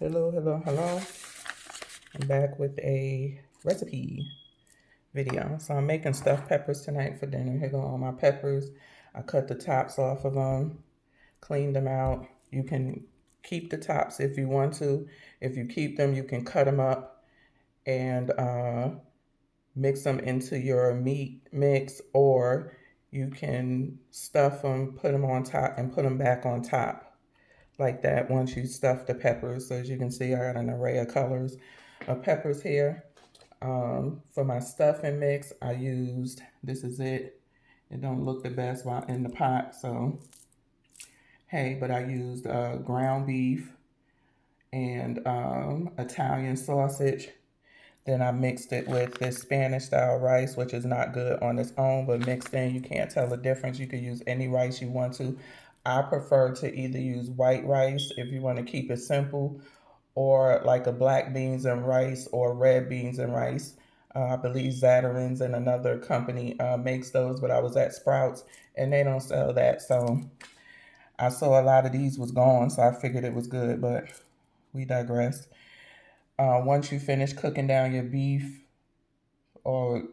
Hello. I'm back with a recipe video. So I'm making stuffed peppers tonight for dinner. Here go all my peppers. I cut the tops off of them, cleaned them out. You can keep the tops if you want to. If you keep them, you can cut them up and mix them into your meat mix, or you can stuff them, put them on top, and put them back on top like that once you stuff the peppers. So as you can see, I got an array of colors of peppers here. For my stuffing mix, I used, this is it. It don't look the best while in the pot, so hey, but I used ground beef and Italian sausage. Then I mixed it with this Spanish style rice, which is not good on its own, but mixed in, you can't tell the difference. You could use any rice you want to. I prefer to either use white rice if you want to keep it simple, or like a black beans and rice or red beans and rice. I believe Zatarain's and another company makes those, but I was at Sprouts and they don't sell that. So I saw a lot of these was gone, so I figured it was good, but we digress. Once you finish cooking down your beef, or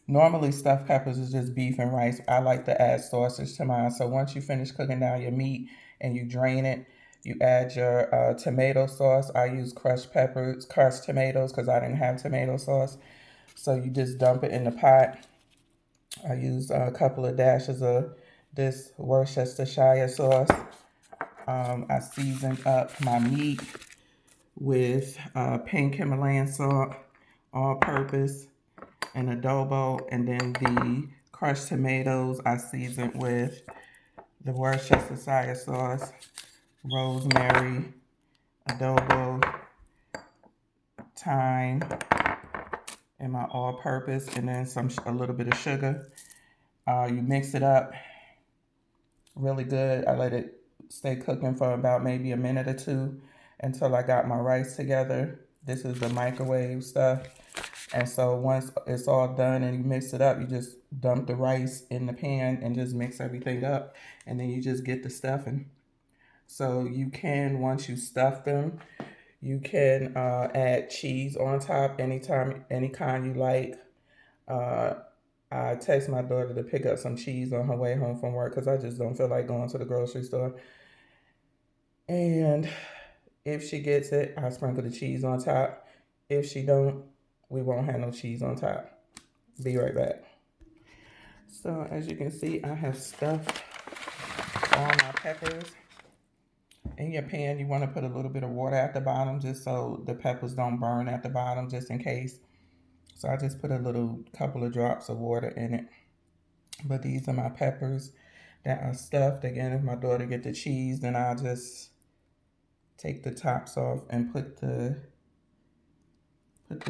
normally stuffed peppers is just beef and rice. I like to add sausage to mine. So once you finish cooking down your meat and you drain it, you add your tomato sauce. I use crushed tomatoes because I didn't have tomato sauce. So you just dump it in the pot. I use a couple of dashes of this Worcestershire sauce. I seasoned up my meat with pink Himalayan salt, all purpose, and adobo, and then the crushed tomatoes I seasoned with the Worcestershire sauce, rosemary, adobo, thyme, and my all-purpose, and then a little bit of sugar. You mix it up really good. I let it stay cooking for about maybe a minute or two until I got my rice together. This is the microwave stuff. And so once it's all done and you mix it up, you just dump the rice in the pan and just mix everything up. And then you just get the stuffing. So you can, once you stuff them, you can add cheese on top anytime, any kind you like. I text my daughter to pick up some cheese on her way home from work because I just don't feel like going to the grocery store. And if she gets it, I sprinkle the cheese on top. If she don't, we won't have no cheese on top. Be right back. So as you can see, I have stuffed all my peppers. In your pan, you want to put a little bit of water at the bottom just so the peppers don't burn at the bottom, just in case. So I just put a little couple of drops of water in it. But these are my peppers that are stuffed. Again, if my daughter get the cheese, then I'll just take the tops off and put the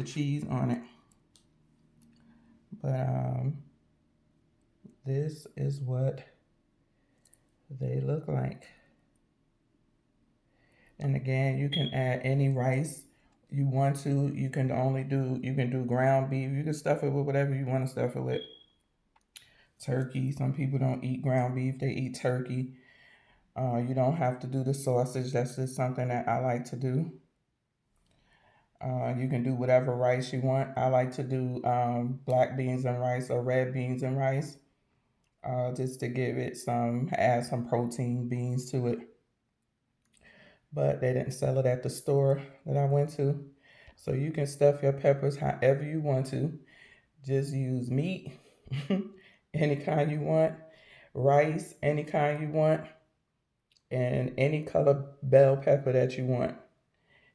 cheese on it. But this is what they look like. And again, you can add any rice you want to. You can do ground beef. You can stuff it with whatever you want to stuff it with. Turkey. Some people don't eat ground beef. They eat turkey. You don't have to do the sausage. That's just something that I like to do. You can do whatever rice you want. I like to do black beans and rice or red beans and rice, just to give it add some protein beans to it. But they didn't sell it at the store that I went to. So you can stuff your peppers however you want to. Just use meat, any kind you want, rice, any kind you want, and any color bell pepper that you want.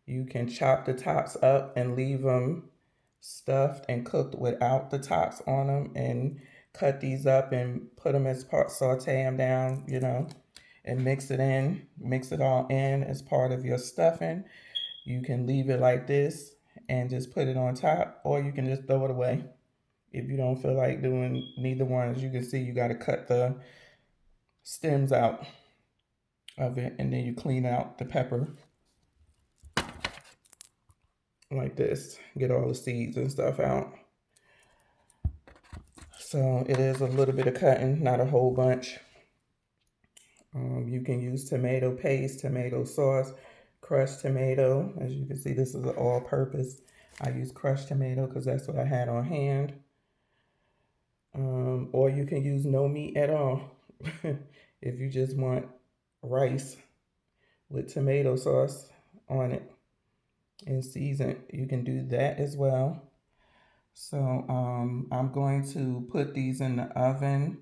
You can chop the tops up and leave them stuffed and cooked without the tops on them, and cut these up and put them as saute them down, and mix it all in as part of your stuffing. You can leave it like this and just put it on top, or you can just throw it away. If you don't feel like doing neither one, as you can see, you got to cut the stems out of it, and then you clean out the pepper like this, get all the seeds and stuff out. So it is a little bit of cutting, not a whole bunch. You can use tomato paste, tomato sauce, crushed tomato. As you can see, this is an all-purpose. I use crushed tomato because that's what I had on hand. Or you can use no meat at all if you just want rice with tomato sauce on it and seasoned. You can do that as well. So I'm going to put these in the oven.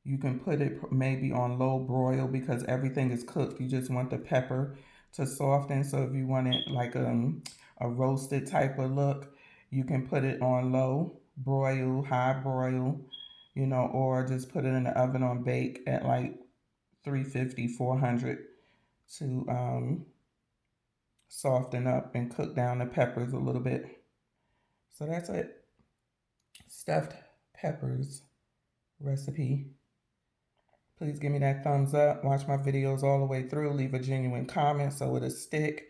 You can put it maybe on low broil because everything is cooked. You just want the pepper to soften. So if you want it like a roasted type of look, you can put it on low broil, high broil, you know, or just put it in the oven on bake at like 350, 400 to soften up and cook down the peppers a little bit. So that's it. Stuffed peppers recipe. Please give me that thumbs up. Watch my videos all the way through. Leave a genuine comment so it'll stick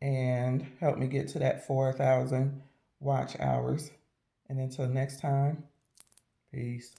and help me get to that 4,000 watch hours. And until next time, peace.